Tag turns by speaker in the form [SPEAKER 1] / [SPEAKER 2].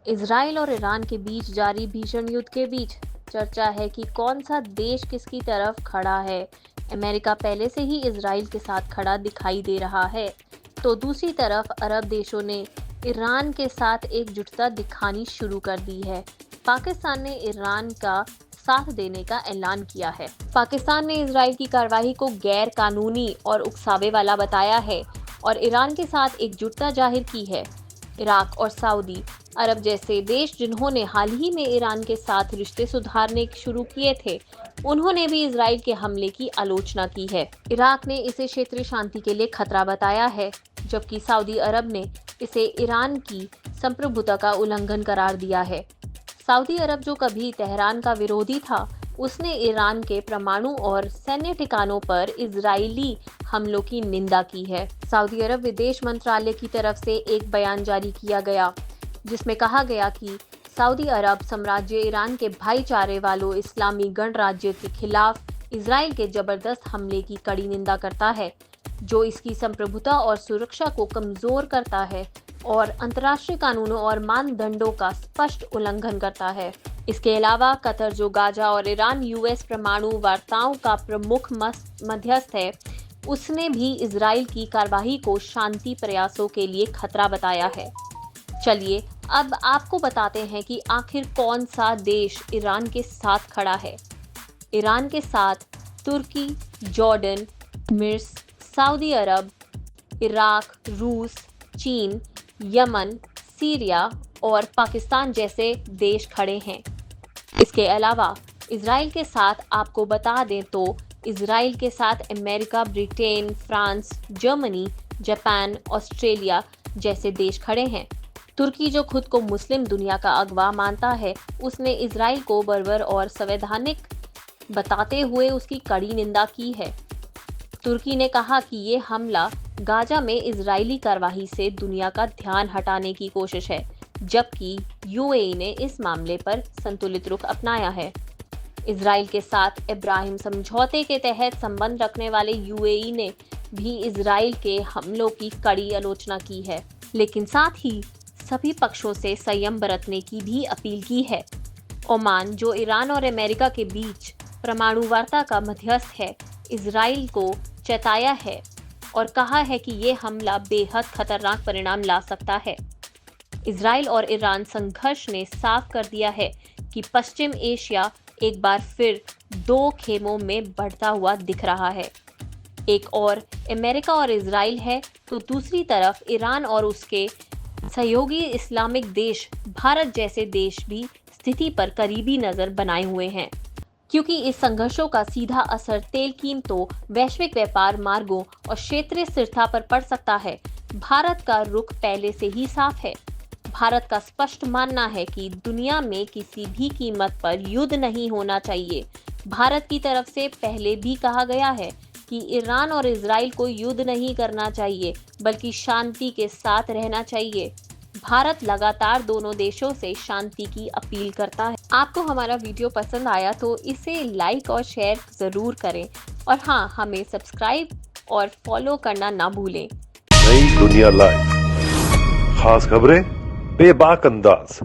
[SPEAKER 1] Israel और Iran के बीच जारी भीषण युद्ध के बीच चर्चा है कि कौन सा देश किसकी तरफ खड़ा है। अमेरिका पहले से ही इजराइल के साथ खड़ा दिखाई दे रहा है, तो दूसरी तरफ अरब देशों ने ईरान के साथ एकजुटता दिखानी शुरू कर दी है। पाकिस्तान ने ईरान का साथ देने का ऐलान किया है। पाकिस्तान ने इजराइल की कार्रवाई को गैर कानूनी और उकसावे वाला बताया है और ईरान के साथ एकजुटता जाहिर की है। इराक और सऊदी अरब जैसे देश जिन्होंने हाल ही में ईरान के साथ रिश्ते सुधारने शुरू किए थे, उन्होंने भी इजराइल के हमले की आलोचना की है। इराक ने इसे क्षेत्रीय शांति के लिए खतरा बताया है, जबकि सऊदी अरब ने इसे ईरान की संप्रभुता का उल्लंघन करार दिया है। सऊदी अरब, जो कभी तेहरान का विरोधी था, उसने ईरान के परमाणु और सैन्य ठिकानों पर इजरायली हमलों की निंदा की है। सऊदी अरब विदेश मंत्रालय की तरफ से एक बयान जारी किया गया, जिसमें कहा गया कि सऊदी अरब साम्राज्य ईरान के भाईचारे वालों इस्लामी गणराज्य के खिलाफ इजराइल के जबरदस्त हमले की कड़ी निंदा करता है, जो इसकी संप्रभुता और सुरक्षा को कमजोर करता है और अंतर्राष्ट्रीय कानूनों और मानदंडों का स्पष्ट उल्लंघन करता है। इसके अलावा कतर, जो गाजा और ईरान यूएस परमाणु वार्ताओं का प्रमुख मध्यस्थ है, उसने भी इजराइल की कार्रवाई को शांति प्रयासों के लिए खतरा बताया है। चलिए अब आपको बताते हैं कि आखिर कौन सा देश ईरान के साथ खड़ा है। ईरान के साथ तुर्की, जॉर्डन, मिस्र, सऊदी अरब, इराक, रूस, चीन, यमन, सीरिया और पाकिस्तान जैसे देश खड़े हैं। इसके अलावा इजराइल के साथ आपको बता दें तो इजराइल के साथ America, Britain, France, Germany, Japan, Australia जैसे देश खड़े हैं। तुर्की, जो खुद को मुस्लिम दुनिया का अगवा मानता है, उसने इजराइल को बर्बर और संवैधानिक बताते हुए उसकी कड़ी निंदा की है। तुर्की ने कहा कि ये हमला गाजा में इजरायली कार्रवाई से दुनिया का ध्यान हटाने की कोशिश है, जबकि यूएई ने इस मामले पर संतुलित रुख अपनाया है। इजराइल के साथ इब्राहिम समझौते के तहत संबंध रखने वाले यूएई ने भी इजराइल के हमलों की कड़ी आलोचना की है, लेकिन साथ ही सभी पक्षों से संयम बरतने की भी अपील की है। ओमान, जो ईरान और अमेरिका के बीच परमाणु वार्ता का मध्यस्थ है, इजराइल को चेताया है और कहा है कि ये हमला बेहद खतरनाक परिणाम ला सकता है। इजराइल और ईरान संघर्ष ने साफ कर दिया है कि पश्चिम एशिया एक बार फिर दो खेमों में बढ़ता हुआ दिख रहा है। एक और अमेरिका और इजराइल है, तो दूसरी तरफ ईरान और उसके सहयोगी इस्लामिक देश भारत जैसे देश भी स्थिति पर करीबी नजर बनाए हुए हैं, क्योंकि इस संघर्षों का सीधा असर तेल कीमतों, वैश्विक व्यापार मार्गों और क्षेत्रीय स्थिरता पर पड़ सकता है। भारत का रुख पहले से ही साफ है। भारत का स्पष्ट मानना है कि दुनिया में किसी भी कीमत पर युद्ध नहीं होना चाहिए। भारत की तरफ से पहले भी कहा गया है कि ईरान और इजराइल को युद्ध नहीं करना चाहिए, बल्कि शांति के साथ रहना चाहिए। भारत लगातार दोनों देशों से शांति की अपील करता है। आपको हमारा वीडियो पसंद आया तो इसे लाइक और शेयर जरूर करें, और हाँ, हमें सब्सक्राइब और फॉलो करना ना भूलें।
[SPEAKER 2] नई दुनिया लाइव, खास खबरें बेबाक अंदाज।